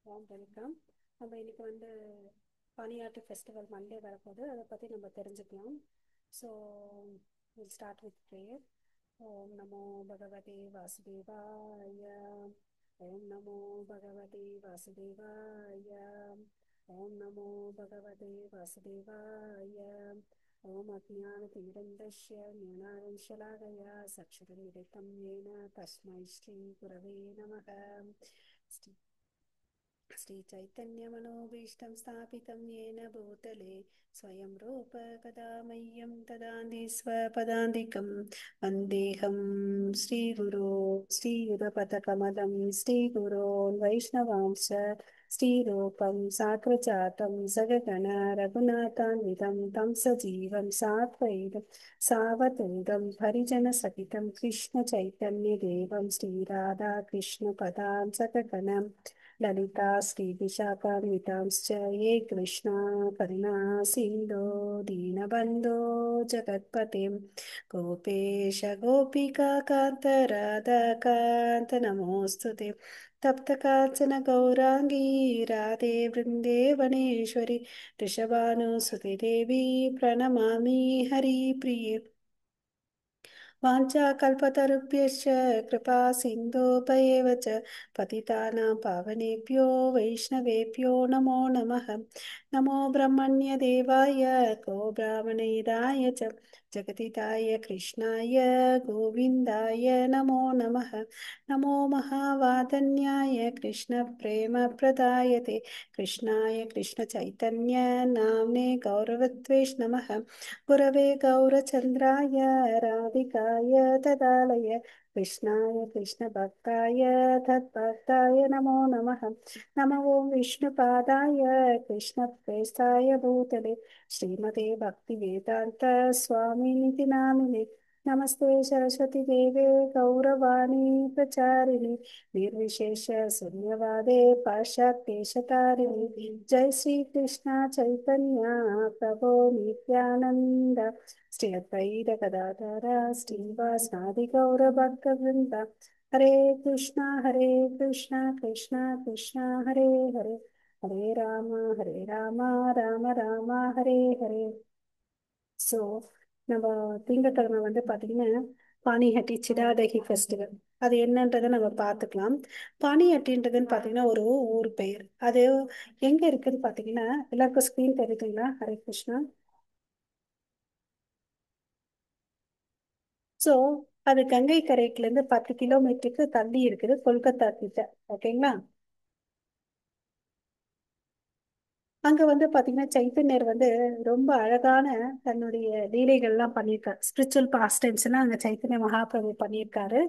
Welcome. நம்ம இன்னைக்கு பனியாட்டு festival Monday வரப்போகுது. அதை பற்றி நம்ம தெரிஞ்சுக்கலாம். So will start with prayer. ஓம் நமோ பகவதே வாசுதேவாய. ஓம் நமோ பகவதே வாசுதேவாய. ஓம் நமோ பகவதே வாசுதேவாய. ஓம் அஜ்ஞானதிமிரந்தஸ்ய ஞானாஞ்சலாகயா சக்ஷுரமிலிதம் येन तस्मै ஸ்ரீ குரவே நமः. श्रीचैतन्यमनोभीष्टं स्थापितं येन भूतले स्वयं रूप कदा मह्यं ददाति स्वपदान्तिकं वन्देऽहं श्रीगुरो श्रीयुगपदकमलं श्रीगुरोन् वैष्णवांश्च श्रीरूपं साग्रजातं सगगण रघुनाथान्वितं तं सजीवं साद्वैतं सावधूतं हरिजनसहितं कृष्णचैतन्यदेवं श्रीराधाकृष्णपदां सगगणं ललिता श्रीविशाखान्वितांश्च ये कृष्णा करुणा सिन्धो दीनबन्धो जगत्पतिं गोपेश गोपिका कान्त राधाकान्त नमोऽस्तु ते तप्तकाञ्चन गौराङ्गी राधे वृन्देवनेश्वरि वृषभानुसुते देवी प्रणमामि हरिप्रिये वाञ्छाकल्पतरुभ्यश्च कृपा सिन्धुभ्येव च पतितानां पावनेभ्यो वैष्णवेभ्यो नमो नमः। नमो ब्रह्मण्यदेवाय गो ब्राह्मणहिताय च जगदिताय कृष्णाय गोविन्दाय नमो नमः। नमो महावादन्याय कृष्णप्रेमप्रदायते कृष्णाय कृष्णचैतन्य नाम्ने गौरवद्वेष नमः। गुरवे गौरचन्द्राय राधिकाय तदालय कृष्णाय कृष्णभक्ताय तद्भक्ताय नमो नमः। नमो विष्णुपादाय कृष्णप्रेष्ठाय भूतले श्रीमते भक्तिवेदान्त स्वामिनिति नामिने नमस्ते सरस्वती देवे गौरवाणी प्रचारिणे निर्विशेष शून्यवादे पाश्चात्येशतारिणे जय श्री कृष्ण चैतन्य प्रभो नित्यानंद श्री अद्वैत गदाधर श्रीवासादि गौर भक्तवृंद हरे कृष्णा कृष्णा कृष्णा हरे हरे हरे राम राम राम हरे हरे. ஸோ நம்ம திங்கட்கிழமை பார்த்தீங்கன்னா பானிஹட்டி சிடாதகி ஃபெஸ்டிவல் அது என்னன்றதை நம்ம பார்த்துக்கலாம். பானிஹட்டின்றதுன்னு பார்த்தீங்கன்னா ஒரு ஊர் பெயர். அது எங்கே இருக்குன்னு பார்த்தீங்கன்னா எல்லாருக்கும் ஸ்க்ரீன் தெரியுதுங்களா? ஹரே கிருஷ்ணா. ஸோ அது கங்கை கரைக்குலேருந்து 10 கிலோமீட்டருக்கு தள்ளி இருக்குது, கொல்கத்தா கிட்ட. ஓகேங்களா? அங்க பாத்தீங்கன்னா சைத்தன்யர் ரொம்ப அழகான தன்னுடைய லீலைகள்லாம் பண்ணியிருக்காரு. ஸ்பிரிச்சுவல் பாஸ்டைம்ஸ் எல்லாம் அங்க சைத்தன்ய மகாபிரபு பண்ணியிருக்காரு.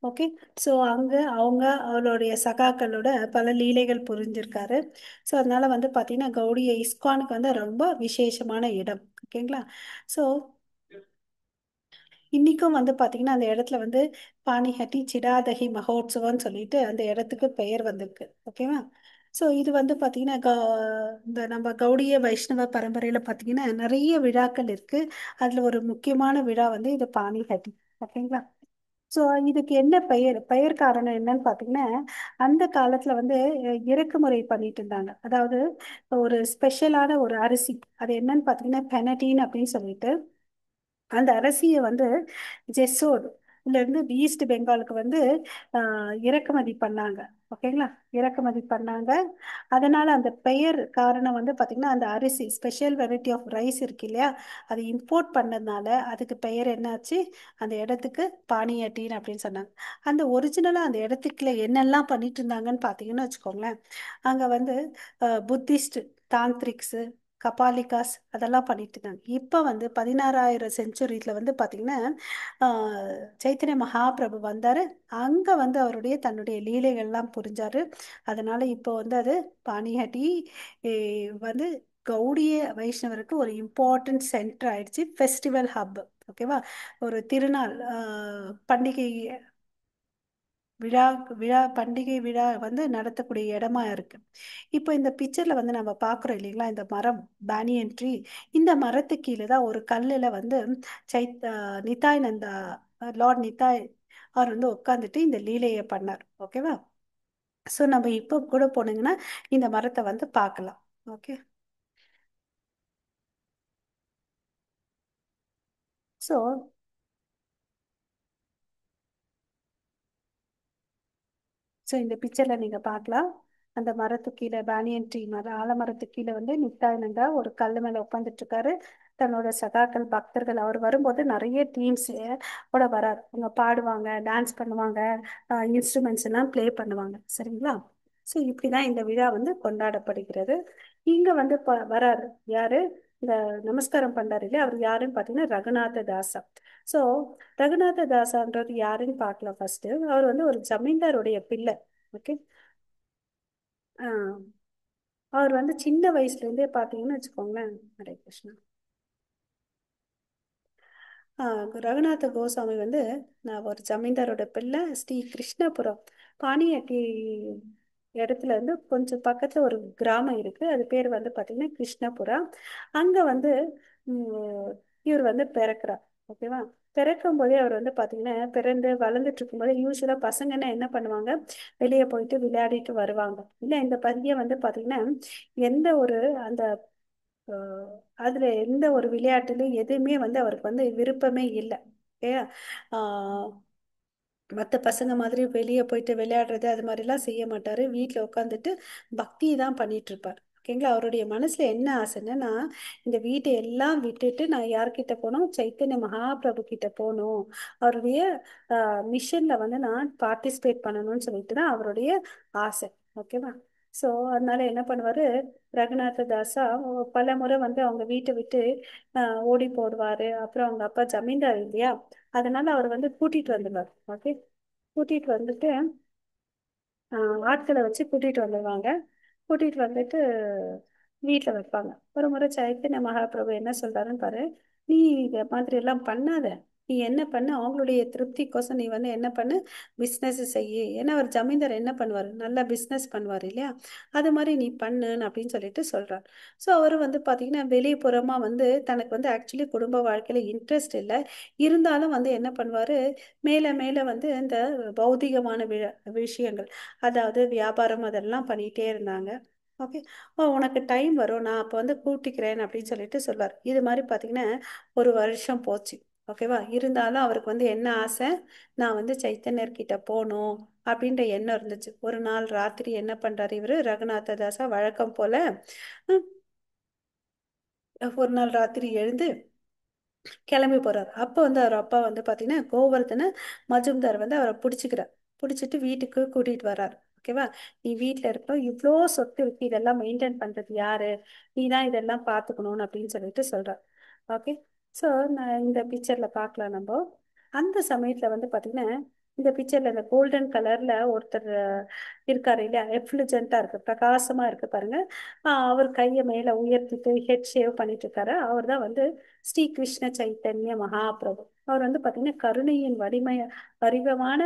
ஓகே. ஸோ அங்க அவளுடைய சகாக்களோட பல லீலைகள் புரிஞ்சிருக்காரு. ஸோ அதனால பாத்தீங்கன்னா கௌடிய இஸ்கானுக்கு ரொம்ப விசேஷமான இடம். ஓகேங்களா? ஸோ இன்னைக்கும் பாத்தீங்கன்னா அந்த இடத்துல பானிஹட்டி சிடாதகி மகோத்சவம்னு சொல்லிட்டு அந்த இடத்துக்கு பெயர் வந்திருக்கு. ஓகேவா? ஸோ இது பாத்தீங்கன்னா இந்த நம்ம கௌடிய வைஷ்ணவ பரம்பரையில பாத்தீங்கன்னா நிறைய விழாக்கள் இருக்கு. அதுல ஒரு முக்கியமான விழா இது பானிஹட்டி. ஓகேங்களா? ஸோ இதுக்கு என்ன பெயர் காரணம் என்னன்னு பாத்தீங்கன்னா அந்த காலத்துல இறக்குமுறை பண்ணிட்டு இருந்தாங்க. அதாவது ஒரு ஸ்பெஷலான ஒரு அரிசி, அது என்னன்னு பாத்தீங்கன்னா பெனடின் அப்படின்னு சொல்லிட்டு அந்த அரிசியை ஜெசோர் இருந்து ஈஸ்ட் பெங்காலுக்கு இறக்குமதி பண்ணாங்க. ஓகேங்களா? இறக்குமதி பண்ணாங்க. அதனால அந்த பெயர் காரணம் பாத்தீங்கன்னா அந்த அரிசி ஸ்பெஷல் வெரைட்டி ஆஃப் ரைஸ் இருக்கு இல்லையா, அது இம்போர்ட் பண்ணதுனால அதுக்கு பெயர் என்னாச்சு, அந்த இடத்துக்கு பானியாட்டின்னு அப்படின்னு சொன்னாங்க. அந்த ஒரிஜினலா அந்த இடத்துக்குள்ள என்னெல்லாம் பண்ணிட்டு இருந்தாங்கன்னு பாத்தீங்கன்னு வச்சுக்கோங்களேன். அங்க புத்திஸ்ட் தாந்திரிக்ஸ் கபாலிகாஸ் அதெல்லாம் பண்ணிட்டு இருந்தாங்க. இப்போ 16,000 செஞ்சுரியில பாத்தீங்கன்னா சைத்தன்ய மகாபிரபு வந்தாரு. அங்க அவருடைய தன்னுடைய லீலைகள்லாம் புரிஞ்சாரு. அதனால இப்போ அது பானிஹட்டி வந்து கௌடிய வைஷ்ணவருக்கு ஒரு இம்பார்ட்டன்ட் சென்டர் ஆயிடுச்சு, ஃபெஸ்டிவல் ஹப். ஓகேவா? ஒரு திருநாள் பண்டிகை விழா விழா பண்டிகை விழா நடத்தக்கூடிய இடமா இருக்கு. இப்போ இந்த பிக்சர்ல நம்ம பாக்குறோம் இல்லைங்களா, இந்த மரம் பேனியன் ட்ரீ. இந்த மரத்துக்கு கீழே தான் ஒரு கல்லுல சைத் நிதாய் நந்தா லார்ட் நிதாய் அவர் உட்கார்ந்துட்டு இந்த லீலையை பண்ணார். ஓகேவா? ஸோ நம்ம இப்போ கூட போனீங்கன்னா இந்த மரத்தை வந்து பார்க்கலாம். ஓகே. ஸோ ஸோ இந்த பிக்சர்ல நீங்க பார்க்கலாம். அந்த மரத்துக்கு கீழே பேனியன் ட்ரீ மரம், ஆலமரத்துக்கு கீழே வந்து நித்யானந்தா ஒரு கல் மேல உட்காந்துட்டு இருக்காரு. தன்னோட சகாக்கள் பக்தர்கள் அவர் வரும்போது நிறைய டீம்ஸ் கூட வராரு. அவங்க பாடுவாங்க, டான்ஸ் பண்ணுவாங்க, இன்ஸ்ட்ருமெண்ட்ஸ் எல்லாம் ப்ளே பண்ணுவாங்க. சரிங்களா? ஸோ இப்படிதான் இந்த விழா வந்து கொண்டாடப்படுகிறது. இங்க வந்து வராரு யாரு? இந்த நமஸ்காரம் பண்றாரு இல்லையா, அவர் யாருன்னு பார்த்தீங்கன்னா ரகுநாத தாசா. ஸோ ரகுநாத தாசான்றது யாருன்னு பார்க்கலாம் ஃபர்ஸ்ட். அவர் வந்து ஒரு ஜமீன்தாருடைய பிள்ளை. ஓகே. அவர் வந்து சின்ன வயசுல இருந்தே பார்த்தீங்கன்னு வச்சுக்கோங்களேன். ஹரே கிருஷ்ணா. ரகுநாத கோசாமி வந்து நான் ஒரு ஜமீன்தாரோட பிள்ளை. ஸ்ரீ கிருஷ்ணபுரம் பாணியட்டி இடத்துல இருந்து கொஞ்சம் பக்கத்துல ஒரு கிராமம் இருக்கு. அது பேர் வந்து பாத்தீங்கன்னா கிருஷ்ணபுரம். அங்க வந்து இவர் வந்து பிறக்கிறார். ஓகேவா? பிறக்கும் போதே அவர் வந்து பாத்தீங்கன்னா பிறந்து வளர்ந்துட்டு இருக்கும்போது யூஸ்வலா பசங்கன்னா என்ன பண்ணுவாங்க, வெளியே போயிட்டு விளையாடிட்டு வருவாங்க. இல்ல இந்த பையன் வந்து பாத்தீங்கன்னா எந்த ஒரு அந்த அஹ் அதுல எந்த ஒரு விளையாட்டுலயும் எதுவுமே வந்து அவருக்கு வந்து விருப்பமே இல்லை. ஓகேயா? ஆஹ் மற்ற பசங்க மாதிரி வெளியே போயிட்டு விளையாடுறது அது மாதிரிலாம் செய்ய மாட்டாரு. வீட்டில் உட்காந்துட்டு பக்தி தான் பண்ணிட்டு இருப்பார். ஓகேங்களா? அவருடைய மனசுல என்ன ஆசைன்னா, நான் இந்த வீட்டை எல்லாம் விட்டுட்டு நான் யார்கிட்ட போகணும், சைத்தன்ய மகாபிரபு கிட்ட போகணும், அவருடைய மிஷன்ல வந்து நான் பார்ட்டிசிபேட் பண்ணணும்னு சொல்லிட்டு தான் அவருடைய ஆசை. ஓகேவா? ஸோ அதனால என்ன பண்ணுவாரு, ரகுநாத தாஸா பல முறை வந்து அவங்க வீட்டை விட்டு ஓடி போடுவாரு. அப்புறம் அவங்க அப்பா ஜமீன்தார் இல்லையா, அதனால அவர் வந்து கூட்டிட்டு வந்துடுவார். ஓகே. கூட்டிட்டு வந்துட்டு ஆட்களை வச்சு கூட்டிட்டு வந்துடுவாங்க. கூட்டிட்டு வந்துட்டு வீட்டில் வைப்பாங்க. ஒரு முறை சைத்தன்ய மகாபிரபு என்ன சொல்றாருன்னு பாரு, நீ இத மாதிரி எல்லாம் பண்ணாத. நீ என்ன பண்ணு, அவங்களுடைய திருப்திக்கோசம் நீ வந்து என்ன பண்ணு, பிஸ்னஸ் செய்யு. ஏன்னா அவர் ஜமீன்தார் என்ன பண்ணுவார், நல்லா பிஸ்னஸ் பண்ணுவார் இல்லையா, அது மாதிரி நீ பண்ணுன்னு அப்படின்னு சொல்லிட்டு சொல்றார். ஸோ அவர் வந்து பார்த்தீங்கன்னா வெளிப்புறமா வந்து தனக்கு வந்து ஆக்சுவலி குடும்ப வாழ்க்கையில இன்ட்ரெஸ்ட் இல்லை. இருந்தாலும் வந்து என்ன பண்ணுவாரு, மேலே மேலே வந்து இந்த பௌதிகமான விஷயங்கள், அதாவது வியாபாரம் அதெல்லாம் பண்ணிட்டே இருந்தாங்க. ஓகே. உனக்கு டைம் வரும், நான் அப்போ வந்து கூட்டிக்கிறேன் அப்படின்னு சொல்லிட்டு சொல்வார். இது மாதிரி பார்த்தீங்கன்னா ஒரு வருஷம் போச்சு. ஓகேவா? இருந்தாலும் அவருக்கு வந்து என்ன ஆசை, நான் வந்து சைத்தன்யர்கிட்ட போகணும் அப்படின்ற எண்ணம் இருந்துச்சு. ஒரு நாள் ராத்திரி என்ன பண்றாரு இவரு ரகுநாத தாசா வழக்கம் போல, ஹம், ஒரு நாள் ராத்திரி எழுந்து கிளம்பி போறாரு. அப்போ வந்து அவர் அப்பா வந்து பாத்தீங்கன்னா கோவர்தன மஜும்தார் வந்து அவரை பிடிச்சிக்கிறார். பிடிச்சிட்டு வீட்டுக்கு கூட்டிட்டு வர்றாரு. ஓகேவா? நீ வீட்டுல இருக்கணும், இவ்வளோ சொத்து இருக்கு, இதெல்லாம் மெயின்டைன் பண்றது யாரு, நீ தான் இதெல்லாம் பாத்துக்கணும்னு அப்படின்னு சொல்லிட்டு சொல்றார். ஓகே. ஸோ நான் இந்த பிக்சர்ல பார்க்கலாம் நம்ம. அந்த சமயத்துல வந்து பாத்தீங்கன்னா இந்த பிக்சர்ல இந்த கோல்டன் கலர்ல ஒருத்தர் இருக்காரு இல்லையா, எஃப்ளுஜென்ட்டா இருக்கு, பிரகாசமா இருக்கு பாருங்க. அவர் கையை மேல உயர்த்திட்டு ஹெட் ஷேவ் பண்ணிட்டு இருக்காரு. அவர் தான் வந்து ஸ்ரீ கிருஷ்ண சைத்தன்ய மகாபிரபு. அவர் வந்து பாத்தீங்கன்னா கருணையின் வடிவமான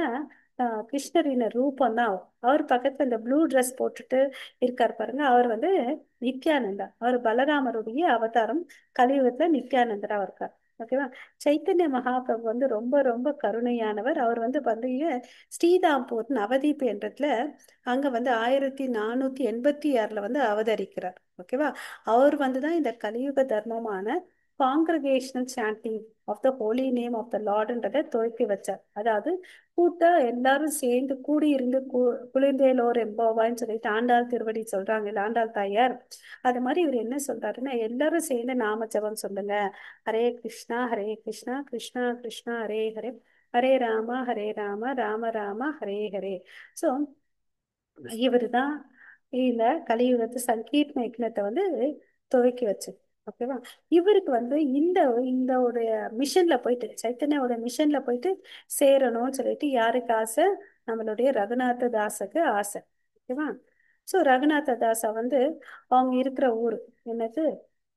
கிருஷ்ணரின் ரூபம் தான் அவர். அவர் பக்கத்துல இந்த ப்ளூ ட்ரெஸ் போட்டுட்டு இருக்கார் பாருங்க, அவர் வந்து நித்யானந்தா. அவர் பலராமருடைய அவதாரம். கலியுகத்துல நித்யானந்தரா இருக்கார். ஓகேவா? சைத்தன்ய மகாபிரபு வந்து ரொம்ப ரொம்ப கருணையானவர். அவர் வந்து பாத்தீங்க ஸ்ரீதாம்பூர் நவதீப் என்றதுல அங்க வந்து 1486 வந்து அவதரிக்கிறார். ஓகேவா? அவர் வந்து தான் இந்த கலியுக தர்மமான congregational chanting of the holy name of the லார்ட்ன்றதை துவக்கி வச்சார். அதாவது கூட்டா எல்லாரும் சேர்ந்து கூடி இருந்து குளிர்ந்தேலோர் எம்பாவான்னு சொல்லிட்டு ஆண்டாள் திருவடி சொல்றாங்க இல்ல, ஆண்டாள் தாயார். அது மாதிரி இவர் என்ன சொல்றாருன்னா, எல்லாரும் சேர்ந்து நாம ஜெபம் சொல்லுங்க. ஹரே கிருஷ்ணா ஹரே கிருஷ்ணா கிருஷ்ணா கிருஷ்ணா ஹரே ஹரே, ஹரே ராமா ஹரே ராம ராம ராம ஹரே ஹரே. ஸோ இவர் தான் இந்த கலியுகத்து சங்கீர்ண யக்ஞத்தை வந்து துவக்கி வச்சு. ஓகேவா? இவருக்கு வந்து இந்த இந்த ஒரு மிஷன்ல போயிட்டு சைத்தன்யாவோட மிஷன்ல போயிட்டு சேரணும்னு சொல்லிட்டு யாருக்கு ஆசை, நம்மளுடைய ரகுநாத தாஸுக்கு ஆசை. ஓகேவா? ஸோ ரகுநாத தாஸா வந்து அவங்க இருக்கிற ஊர் என்னது,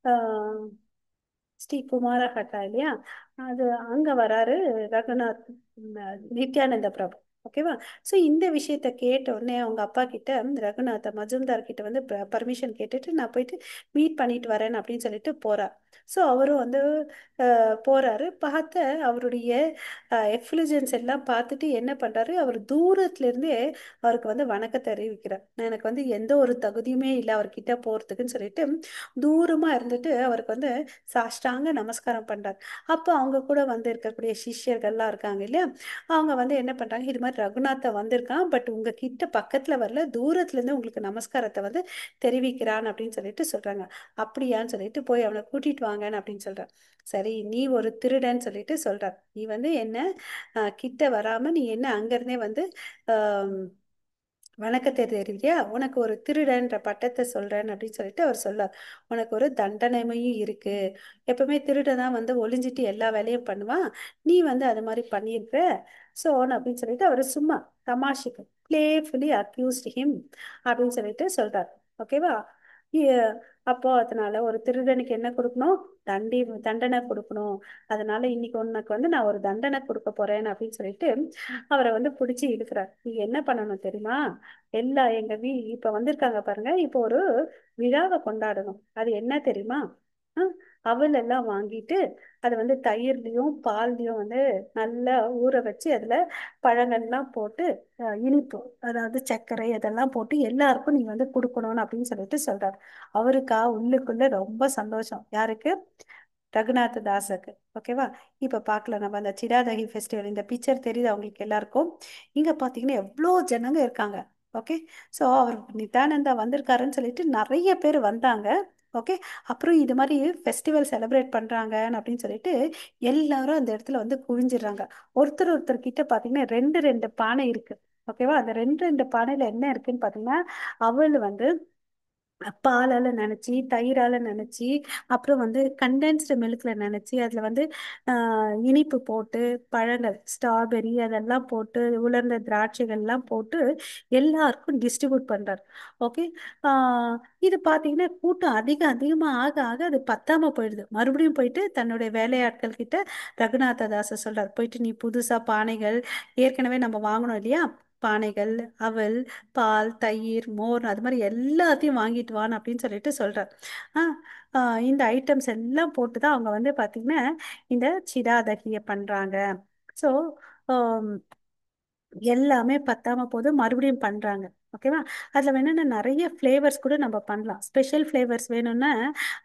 ஆஹ் ஸ்ரீ குமாரஹட்டா இல்லையா, அது அங்க வராரு ரகுநாத் நித்யானந்த பிரபு. ஓகேவா? ஸோ இந்த விஷயத்த கேட்ட உடனே அவங்க அப்பா கிட்ட ரகுநாத மஜும்தார் கிட்ட வந்து பர்மிஷன் கேட்டுட்டு நான் போயிட்டு மீட் பண்ணிட்டு வரேன் அப்படின்னு சொல்லிட்டு போறா. ஸோ அவரும் வந்து போறாரு. பார்த்த அவருடைய எஃப்ளிஜன்ஸ் எல்லாம் பார்த்துட்டு என்ன பண்றாரு, அவர் தூரத்துல இருந்தே அவருக்கு வந்து வணக்கம் தெரிவிக்கிறார். எனக்கு வந்து எந்த ஒரு தகுதியுமே இல்லை அவர்கிட்ட போறதுக்குன்னு சொல்லிட்டு தூரமா இருந்துட்டு அவருக்கு வந்து சாஷ்டாங்க நமஸ்காரம் பண்றார். அப்போ அவங்க கூட வந்து இருக்கக்கூடிய சிஷ்யர்கள்லாம் இருக்காங்க இல்லையா, அவங்க வந்து என்ன பண்றாங்க, இது மாதிரி ரகுநாத்தை வந்திருக்கான், பட் உங்க கிட்ட பக்கத்துல வரல, தூரத்துல இருந்து உங்களுக்கு நமஸ்காரத்தை வந்து தெரிவிக்கிறான் அப்படின்னு சொல்லிட்டு சொல்றாங்க. அப்படியான்னு சொல்லிட்டு போய் அவனை கூட்டிட்டு வாங்கன்னு அப்படின்னு சொல்றான். சரி, நீ ஒரு திருடன்னு சொல்லிட்டு சொல்றார். நீ வந்து என்ன கிட்ட வராம நீ என்ன அங்கிருந்தே வந்து ஆஹ் வணக்கத்தை தெரிவிக்கியா, உனக்கு ஒரு திருடன்ற பட்டத்தை சொல்றேன் அப்படின்னு சொல்லிட்டு அவர் சொல்லார். உனக்கு ஒரு தண்டனைமையும் இருக்கு. எப்பவுமே திருடன் தான் வந்து ஒளிஞ்சிட்டு எல்லா வேலையும் பண்ணுவான், நீ வந்து அது மாதிரி பண்ணியிருக்க. ஸோ அப்படின்னு சொல்லிட்டு அவர் சும்மா தமாஷுக்கு பிளேஃபுல்லி அக்யூஸ்ட் ஹிம் அப்படின்னு சொல்லிட்டு சொல்றார். ஓகேவா? அப்போ அதனால ஒரு திருடனுக்கு என்ன கொடுக்கணும், தண்டனை கொடுக்கணும். அதனால இன்னைக்கு உனக்கு வந்து நான் ஒரு தண்டனை கொடுக்க போறேன் அப்படின்னு சொல்லிட்டு அவரை வந்து பிடிச்சி இழுக்கிறார். நீ என்ன பண்ணணும் தெரியுமா, எங்க இப்ப வந்திருக்காங்க பாருங்க, இப்போ ஒரு விழாவை கொண்டாடணும். அது என்ன தெரியுமா, அஹ், அவல் எல்லாம் வாங்கிட்டு அதை வந்து தயிர்லயும் பால்லயும் வந்து நல்லா ஊற வச்சு அதுல பழங்கள்லாம் போட்டு இனிப்பு, அதாவது சர்க்கரை அதெல்லாம் போட்டு எல்லாருக்கும் நீ வந்து கொடுக்கணும்னு அப்படின்னு சொல்லிட்டு சொல்றாரு. அவருக்கா உள்ளுக்குள்ள ரொம்ப சந்தோஷம். யாருக்கு? ரகுநாத் தாஸுக்கு. ஓகேவா? இப்ப பார்க்கலாம் நம்ம அந்த சிடாதகி ஃபெஸ்டிவல். இந்த பிக்சர் தெரியுது அவங்களுக்கு எல்லாருக்கும். இங்க பாத்தீங்கன்னா எவ்வளோ ஜனங்க இருக்காங்க. ஓகே. ஸோ அவர் நித்யானந்தா வந்திருக்காருன்னு சொல்லிட்டு நிறைய பேர் வந்தாங்க. ஓகே. அப்புறம் இது மாதிரி ஃபெஸ்டிவல் செலிப்ரேட் பண்றாங்க அப்படின்னு சொல்லிட்டு எல்லாரும் அந்த இடத்துல வந்து குவிஞ்சிடுறாங்க. ஒருத்தர் ஒருத்தர் கிட்ட பாத்தீங்கன்னா ரெண்டு ரெண்டு பானை இருக்கு. ஓகேவா? அந்த ரெண்டு ரெண்டு பானையில என்ன இருக்குன்னு பாத்தீங்கன்னா அவள் வந்து பாலால நனைச்சி, தயிரால நனைச்சி, அப்புறம் வந்து கண்டென்ஸ்டு மில்க்ல நனைச்சி, அதுல வந்து இனிப்பு போட்டு, பழங்கள் ஸ்ட்ராபெரி அதெல்லாம் போட்டு, உலர்ந்த திராட்சைகள் எல்லாம் போட்டு எல்லாருக்கும் டிஸ்ட்ரிபியூட் பண்றாரு. ஓகே. ஆஹ் இது பாத்தீங்கன்னா கூட்டம் அதிகமா ஆக ஆக அது பத்தாம போயிடுது. மறுபடியும் போயிட்டு தன்னுடைய வேலையாட்கள் கிட்ட ரகுநாத தாச சொல்றாரு, போயிட்டு நீ புதுசா பானைகள் ஏற்கனவே நம்ம வாங்கணும் இல்லையா, பானைகள், அவல், பால், தயிர், மோர் அது மாதிரி எல்லாத்தையும் வாங்கிட்டு வான்னு அப்படின்னு சொல்லிட்டு சொல்றார். ஆஹ் இந்த ஐட்டம்ஸ் எல்லாம் போட்டு தான் அவங்க வந்து பாத்தீங்கன்னா இந்த சிடாதகிய பண்றாங்க. ஸோ எல்லாமே பத்தாம போது மறுபடியும் பண்றாங்க. ஓகேவா? அதுல வேணும்னா நிறைய ஃப்ளேவர்ஸ் கூட நம்ம பண்ணலாம். ஸ்பெஷல் ஃப்ளேவர்ஸ் வேணும்னா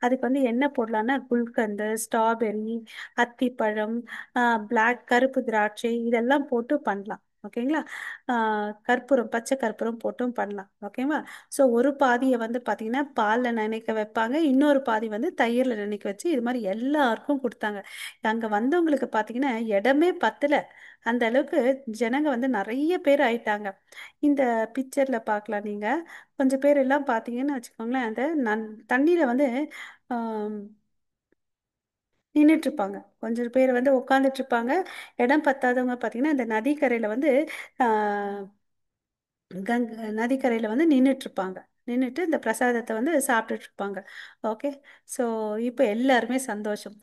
அதுக்கு வந்து என்ன போடலாம்னா குல்கந்து, ஸ்ட்ராபெரி, அத்திப்பழம், பிளாக் கருப்பு திராட்சை இதெல்லாம் போட்டு பண்ணலாம். ஓகேங்களா? கற்பூரம், பச்சை கற்பூரம் போட்டும் பண்ணலாம். ஓகேவா? ஸோ ஒரு பாதியை வந்து பார்த்தீங்கன்னா பாலில் நினைக்க வைப்பாங்க, இன்னொரு பாதி வந்து தயிரில் நினைக்க வச்சு இது மாதிரி எல்லாருக்கும் கொடுத்தாங்க. அங்கே வந்தவங்களுக்கு பார்த்தீங்கன்னா இடமே பத்தல, அந்த அளவுக்கு ஜனங்க வந்து நிறைய பேர் ஆயிட்டாங்க. இந்த பிக்சர்ல பார்க்கலாம் நீங்க. கொஞ்சம் பேர் எல்லாம் பார்த்தீங்கன்னு வச்சுக்கோங்களேன், அந்த தண்ணியில வந்து நின்றுட்டு இருப்பாங்க, கொஞ்சம் பேர் வந்து உட்காந்துட்டு இருப்பாங்க. இடம் பத்தாதவங்க பார்த்தீங்கன்னா இந்த நதிக்கரையில வந்து ஆஹ் நதிக்கரையில வந்து நின்றுட்டு இருப்பாங்க. நின்றுட்டு இந்த பிரசாதத்தை வந்து சாப்பிட்டுட்டு இருப்பாங்க. ஓகே. ஸோ இப்போ எல்லாருமே சந்தோஷம்.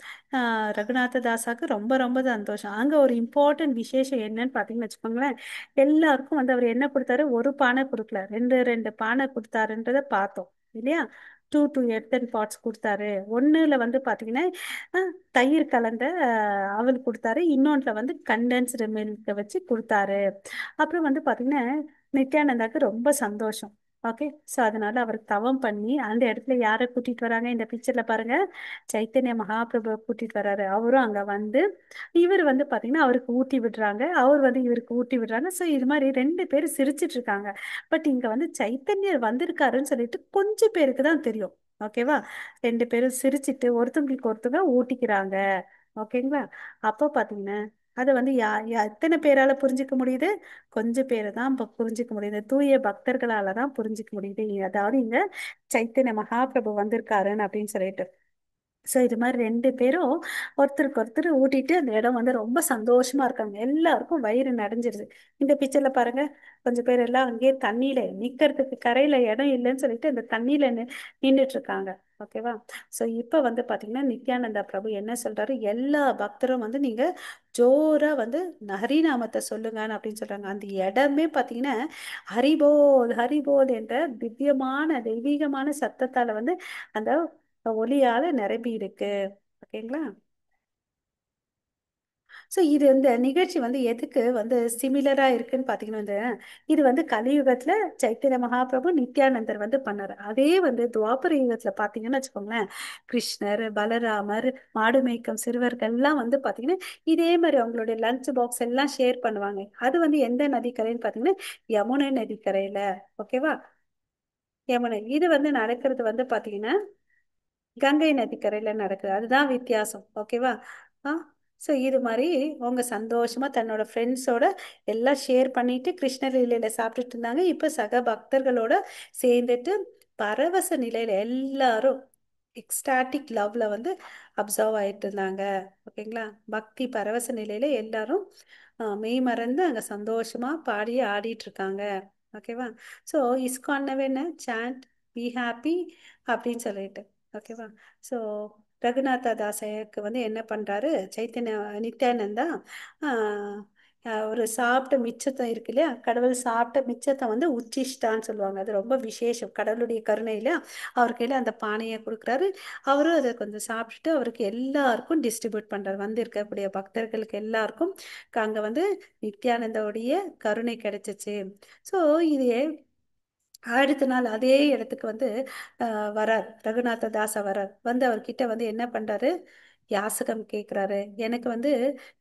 ரகுநாத தாஸாக்கு ரொம்ப ரொம்ப சந்தோஷம். அங்கே ஒரு இம்பார்ட்டன்ட் விசேஷம் என்னன்னு பார்த்தீங்கன்னு வச்சுக்கோங்களேன், எல்லாருக்கும் வந்து அவர் என்ன கொடுத்தாரு, ஒரு பானை கொடுக்கல, ரெண்டு ரெண்டு பானை கொடுத்தாருன்றதை பார்த்தோம் இல்லையா. டூ டூ எர்த்தன் பாட்ஸ் கொடுத்தாரு. ஒன்றுல வந்து பார்த்தீங்கன்னா தயிர் கலந்த அவல் கொடுத்தாரு, இன்னொன்றுல வந்து கண்டென்ஸ்டு மில்க் வச்சு கொடுத்தாரு. அப்புறம் வந்து பார்த்தீங்கன்னா நித்யானந்தாக்கு ரொம்ப சந்தோஷம். ஓகே. ஸோ அதனால அவர் தவம் பண்ணி அந்த இடத்துல யாரை கூட்டிட்டு வராங்க, இந்த பிக்சர்ல பாருங்க, சைத்தன்ய மகாபிரபு கூட்டிட்டு வராரு. அவரும் அங்க வந்து இவர் வந்து பாத்தீங்கன்னா அவருக்கு ஊட்டி விடுறாங்க, அவர் வந்து இவருக்கு ஊட்டி விடுறாங்க. ஸோ இது மாதிரி ரெண்டு பேரும் சிரிச்சிட்டு இருக்காங்க. பட் இங்க வந்து சைத்தன்யர் வந்திருக்காருன்னு சொல்லிட்டு கொஞ்சம் பேருக்கு தான் தெரியும். ஓகேவா? ரெண்டு பேரும் சிரிச்சிட்டு ஒருத்தவங்களுக்கு ஒருத்தவங்க ஊட்டிக்கிறாங்க. ஓகேங்களா? அப்போ பாத்தீங்கன்னா அதை வந்து எத்தனை பேரால புரிஞ்சுக்க முடியுது, கொஞ்சம் பேரை தான் புரிஞ்சுக்க முடியுது, தூய பக்தர்களால தான் புரிஞ்சுக்க முடியுது. அதாவது இங்க சைத்தன்ய மகாபிரபு வந்திருக்காருன்னு அப்படின்னு சொல்லிட்டு. ஸோ இது மாதிரி ரெண்டு பேரும் ஒருத்தருக்கு ஒருத்தர் ஊட்டிட்டு அந்த இடம் வந்து ரொம்ப சந்தோஷமா இருக்காங்க. எல்லாருக்கும் வயிறு நிறைஞ்சிருது. இந்த பிக்சர்ல பாருங்க, கொஞ்சம் பேர் எல்லாம் அங்கேயே தண்ணியில நிக்கிறதுக்கு கரையில இடம் இல்லைன்னு சொல்லிட்டு அந்த தண்ணியில நின்றுட்டு இருக்காங்க. ஓகேவா? ஸோ இப்போ வந்து பார்த்தீங்கன்னா நித்யானந்தா பிரபு என்ன சொல்றாரு, எல்லா பக்தரும் வந்து நீங்க ஜோரா வந்து ஹரிநாமத்தை சொல்லுங்கன்னு அப்படின்னு சொல்றாங்க. அந்த இடமே பார்த்தீங்கன்னா ஹரிபோல் ஹரிபோல் என்ற திவ்யமான தெய்வீகமான சத்தத்தால வந்து அந்த ஒலியால நிரம்பி இருக்கு. ஓகேங்களா? ஸோ இது இந்த நிகழ்ச்சி வந்து எதுக்கு வந்து சிமிலரா இருக்குன்னு பார்த்தீங்கன்னா வந்து, இது வந்து கலியுகத்துல சைத்தன்ய மகாபிரபு நித்யானந்தர் வந்து பண்ணாரு. அதே வந்து துவாபர யுகத்துல பார்த்தீங்கன்னு வச்சுக்கோங்களேன், கிருஷ்ணர், பலராமர், மாடு மேய்க்கும் சிறுவர்கள்லாம் வந்து பார்த்தீங்கன்னா இதே மாதிரி அவங்களுடைய லஞ்ச் பாக்ஸ் எல்லாம் ஷேர் பண்ணுவாங்க. அது வந்து எந்த நதிக்கரைன்னு பார்த்தீங்கன்னா யமுனை நதிக்கரையில. ஓகேவா? யமுனை இது வந்து நடக்கிறது வந்து பார்த்தீங்கன்னா கங்கை நதிக்கரையில நடக்குது. அதுதான் வித்தியாசம். ஓகேவா? ஆ ஸோ இது மாதிரி அவங்க சந்தோஷமா தன்னோட ஃப்ரெண்ட்ஸோட எல்லாம் ஷேர் பண்ணிட்டு கிருஷ்ண லீலையில சாப்பிட்டுட்டு இருந்தாங்க. இப்ப சக பக்தர்களோட சேர்ந்துட்டு பரவச நிலையில எல்லாரும் எக்ஸ்டாட்டிக் லவ்ல வந்து அப்சர்வ் ஆயிட்டு இருந்தாங்க. ஓகேங்களா? பக்தி பரவச நிலையில எல்லாரும் மெய் மறந்து அங்க சந்தோஷமா பாடி ஆடிட்டு இருக்காங்க. ஓகேவா? ஸோ இஸ்கான்னவே என்ன சாண்ட் பி ஹாப்பி அப்படின்னு சொல்லிட்டு. ஓகேவா? ஸோ ரகுநாத தாசருக்கு வந்து என்ன பண்றாரு, சைத்தன்ய நித்யானந்தா ஆஹ் ஒரு சாப்பிட்ட மிச்சத்தை இருக்கு இல்லையா, கடவுள் சாப்பிட்ட மிச்சத்தை வந்து உச்சிஷ்டான்னு சொல்லுவாங்க. அது ரொம்ப விசேஷம், கடவுளுடைய கருணை இல்லையா. அவர் கையில அந்த பானையை கொடுக்குறாரு. அவரும் அதை கொஞ்சம் சாப்பிட்டுட்டு அவருக்கு எல்லாருக்கும் டிஸ்ட்ரிபியூட் பண்றாரு. வந்து இருக்கக்கூடிய பக்தர்களுக்கு எல்லாருக்கும் அங்க வந்து நித்யானந்தாவுடைய கருணை கிடைச்சிச்சு. ஸோ இது அடுத்த நாள் அதே இடத்துக்கு வந்து வரார் ரகுநாத தாச வரார். வந்து அவர்கிட்ட வந்து என்ன பண்றாரு, யாசகம் கேட்கிறாரு. எனக்கு வந்து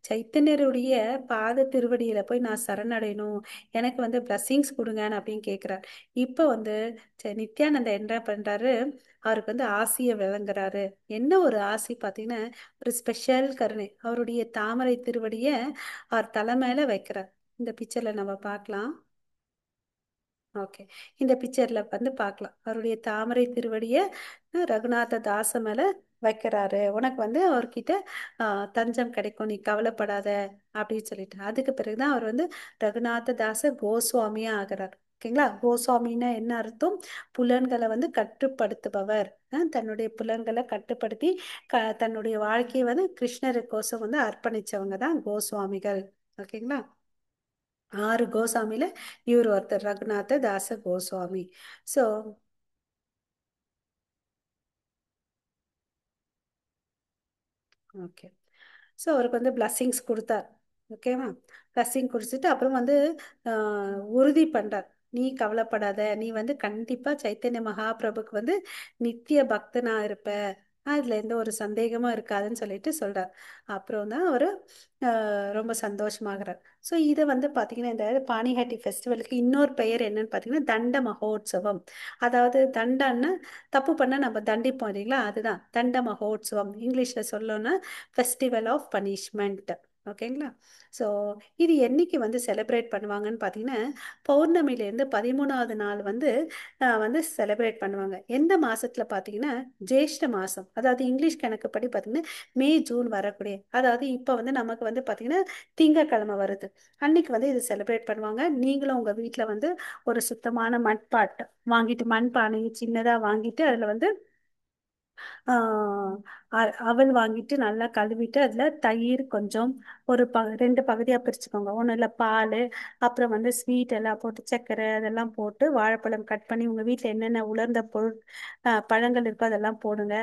சைத்தன்யருடைய பாத திருவடியில போய் நான் சரணடையணும், எனக்கு வந்து பிளஸ்ஸிங்ஸ் கொடுங்கன்னு அப்படின்னு கேட்கிறார். இப்போ வந்து நித்யானந்தா என்ன பண்றாரு, அவருக்கு வந்து ஆசியை விளங்குறாரு. என்ன ஒரு ஆசி பார்த்தீங்கன்னா, ஒரு ஸ்பெஷல் கருணை, அவருடைய தாமரை திருவடிய அவர் தலை மேல வைக்கிறார். இந்த பிக்சர்ல நம்ம பார்க்கலாம். ஓகே, இந்த பிக்சர்ல வந்து பார்க்கலாம் அவருடைய தாமரை திருவடிய ரகுநாத தாச மேல வைக்கிறாரு. உனக்கு வந்து அவர்கிட்ட தஞ்சம் கிடைக்கும், நீ கவலைப்படாத அப்படின்னு சொல்லிட்டு. அதுக்கு பிறகுதான் அவர் வந்து ரகுநாத தாச கோஸ்வாமியா ஆகிறார். ஓகேங்களா? கோஸ்வாமின்னா என்ன அர்த்தம், புலன்களை வந்து கட்டுப்படுத்துபவர். தன்னுடைய புலன்களை கட்டுப்படுத்தி தன்னுடைய வாழ்க்கையை வந்து கிருஷ்ணருக்கோசம் வந்து அர்ப்பணிச்சவங்க தான் கோஸ்வாமிகள். ஓகேங்களா? 6 கோசாமில இவர் ஒருத்தர், ரகுநாத தாச கோஸ்வாமி. ஸோ ஓகே, ஸோ அவருக்கு வந்து பிளஸ்ஸிங்ஸ் கொடுத்தார். ஓகேவா? பிளஸ்ஸிங் குடிச்சிட்டு அப்புறம் வந்து உறுதி பண்றார், நீ கவலைப்படாத, நீ வந்து கண்டிப்பா சைத்தன்ய மகாபிரபுக்கு வந்து நித்திய பக்தனா இருப்ப, அதுல எந்த ஒரு சந்தேகமும் இருக்காதுன்னு சொல்லிட்டு சொல்றார். அப்புறம் தான் அவரு ரொம்ப சந்தோஷமாகிறார். ஸோ இதை வந்து பார்த்தீங்கன்னா இந்த பானிஹட்டி ஃபெஸ்டிவலுக்கு இன்னொரு பெயர் என்னன்னு பார்த்தீங்கன்னா தண்ட மகோத்சவம். அதாவது தண்டன்னா தப்பு பண்ண நம்ம தண்டிப்போம் இல்லைங்களா, அதுதான் தண்ட மகோத்சவம். இங்கிலீஷ்ல சொல்லணும்னா ஃபெஸ்டிவல் ஆஃப் பனிஷ்மெண்ட். ஓகேங்களா? ஸோ இது என்னைக்கு வந்து செலிப்ரேட் பண்ணுவாங்கன்னு பார்த்தீங்கன்னா பௌர்ணமிலேருந்து 13வது நாள் வந்து வந்து செலிப்ரேட் பண்ணுவாங்க. எந்த மாசத்துல பார்த்தீங்கன்னா ஜேஷ்ட மாசம், அதாவது இங்கிலீஷ் கணக்குப்படி பார்த்தீங்கன்னா மே ஜூன் வரக்கூடிய, அதாவது இப்போ வந்து நமக்கு வந்து பார்த்தீங்கன்னா திங்கக்கிழமை வருது, அன்னைக்கு வந்து இது செலிப்ரேட் பண்ணுவாங்க. நீங்களும் உங்க வீட்டில் வந்து ஒரு சுத்தமான மண்பாட்டு வாங்கிட்டு, மண்பானையை சின்னதாக வாங்கிட்டு அதில் வந்து அவல் வாங்கிட்டு நல்லா கழுவிட்டு அதில் தயிர் கொஞ்சம் ஒரு 2 பகுதியாக பிரிச்சுக்கோங்க. ஒன்றும் இல்லை பால், அப்புறம் வந்து ஸ்வீட் எல்லாம் போட்டு சர்க்கரை அதெல்லாம் போட்டு வாழைப்பழம் கட் பண்ணி உங்கள் வீட்டில் என்னென்ன உலர்ந்த பழங்கள் இருக்கோ அதெல்லாம் போடுங்க.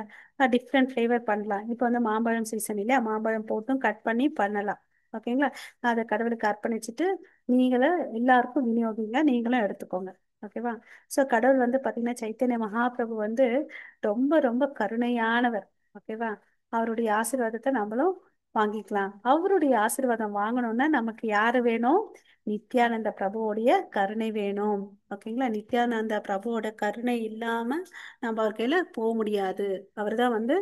டிஃப்ரெண்ட் ஃப்ளேவர் பண்ணலாம். இப்போ வந்து மாம்பழம் சீசன் இல்லையா, மாம்பழம் போட்டும் கட் பண்ணி பண்ணலாம். ஓகேங்களா? அதை கடவுளுக்கு அர்ப்பணிச்சுட்டு நீங்களும் எல்லாருக்கும் விநியோகிங்க, நீங்களும் எடுத்துக்கோங்க. ஓகேவா? ஸோ கடவுள் வந்து பார்த்தீங்கன்னா சைத்தன்ய மகாபிரபு வந்து ரொம்ப ரொம்ப கருணையானவர். ஓகேவா? அவருடைய ஆசீர்வாதத்தை நம்மளும் வாங்கிக்கலாம். அவருடைய ஆசீர்வாதம் வாங்கணும்னா நமக்கு யாரு வேணும், நித்யானந்த பிரபுவோடைய கருணை வேணும். ஓகேங்களா? நித்யானந்த பிரபுவோட கருணை இல்லாம நம்ம அவர் கையில போக முடியாது. அவர் தான் வந்து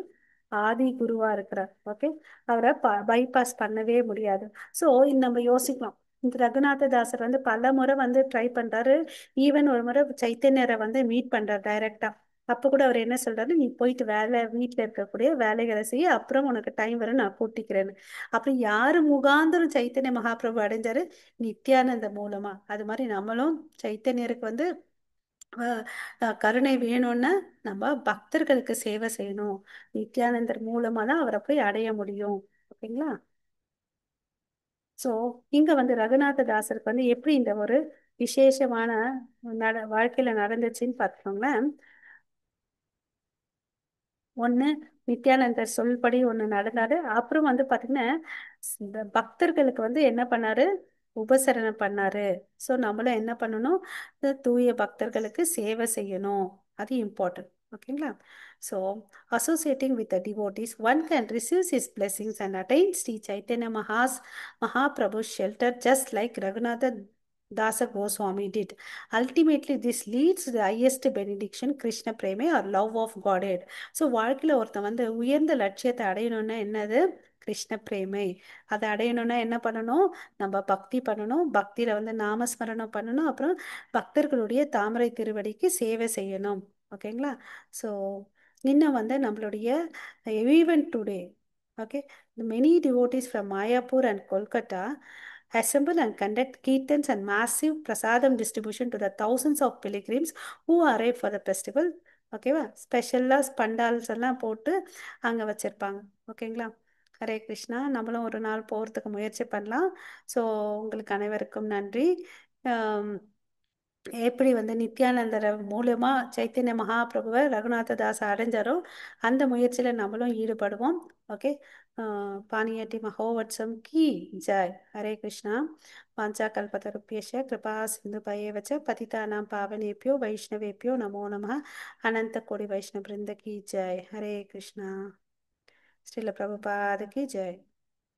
ஆதி குருவா இருக்கிறார். ஓகே, அவரை பைபாஸ் பண்ணவே முடியாது. ஸோ நம்ம யோசிக்கலாம், இந்த ரகுநாத தாசர் வந்து பல முறை வந்து ட்ரை பண்றாரு. ஈவன் ஒரு முறை சைத்தன்யரை வந்து மீட் பண்றாரு டைரக்டா. அப்ப கூட அவர் என்ன சொல்றாரு, நீ போயிட்டு வேலை வீட்டுல இருக்கக்கூடிய வேலைகளை செய்ய, அப்புறம் உனக்கு டைம் வரும் நான் கூட்டிக்கிறேன்னு. அப்புறம் யாரு முகாந்திரம் சைத்தன்ய மகாபிரபு அடைஞ்சாரு, நித்யானந்த மூலமா. அது மாதிரி நம்மளும் சைத்தன்யருக்கு வந்து அஹ் கருணை வேணும்னா நம்ம பக்தர்களுக்கு சேவை செய்யணும். நித்யானந்தர் மூலமா தான் அவரை போய் அடைய முடியும். ஓகேங்களா? சோ இங்க வந்து ரகுநாத தாசருக்கு வந்து எப்படி இந்த ஒரு விசேஷமான வாழ்க்கையில நடந்துச்சுன்னு பார்த்தோம்னா, ஒண்ணு நித்யானந்தர் சொல்படி ஒண்ணு நடந்தாரு. அப்புறம் வந்து பாத்தீங்கன்னா, இந்த பக்தர்களுக்கு வந்து என்ன பண்ணாரு, உபசரணை பண்ணாரு. சோ நம்மளும் என்ன பண்ணணும், இந்த தூய பக்தர்களுக்கு சேவை செய்யணும். அது இம்பார்ட்டன்ட். ஓகேங்களா? So, associating with the devotees, one can receive his blessings and attain Sri Chaitanya Mahaprabhu's shelter, just like Raghunatha Dasa Goswami did. Ultimately, this leads to the highest benediction, Krishna Prema or love of Godhead. So வாழ்க்கையில் ஒருத்தன் வந்து உயர்ந்த லட்சியத்தை அடையணும்னா என்னது? கிருஷ்ண பிரேமை. அதை அடையணும்னா என்ன பண்ணணும்? நம்ம பக்தி பண்ணணும். பக்தியில வந்து நாமஸ்மரணம் பண்ணணும். அப்புறம் பக்தர்களுடைய தாமரை திருவடிக்கு சேவை செய்யணும். ஓகேங்களா? ஸோ இன்னும் வந்து நம்மளுடைய even today, okay, many devotees from Mayapur and Kolkata assemble and conduct kirtans and massive prasadam distribution to the thousands of pilgrims who arrive for the festival. ஓகேவா? ஸ்பெஷலாக பண்டால்ஸ் எல்லாம் போட்டு அங்கே வச்சுருப்பாங்க. ஓகேங்களா? ஹரே கிருஷ்ணா. நம்மளும் ஒரு நாள் போகிறதுக்கு முயற்சி பண்ணலாம். ஸோ உங்களுக்கு அனைவருக்கும் நன்றி. எப்படி வந்து நித்யானந்தர மூலமா சைத்தன்ய மகாபிரபுவை ரகுநாத தாஸ் அடைஞ்சாரோ அந்த முயற்சியில் நம்மளும் ஈடுபடுவோம். ஓகே. பாணியட்டி மகோவட்சம் கி ஜெய். ஹரே கிருஷ்ணா. வாஞ்சா கல்பதருப்பியஸ்ய கிருபா சிந்து பயேவச்ச பதிதானாம் பாவனேபியோ வைஷ்ணவேபியோ நமோ நமः. அனந்த கோடி வைஷ்ணவ பிருந்த கி ஜெய். ஹரே கிருஷ்ணா. ஸ்ரீல பிரபுபாத கி ஜெய்.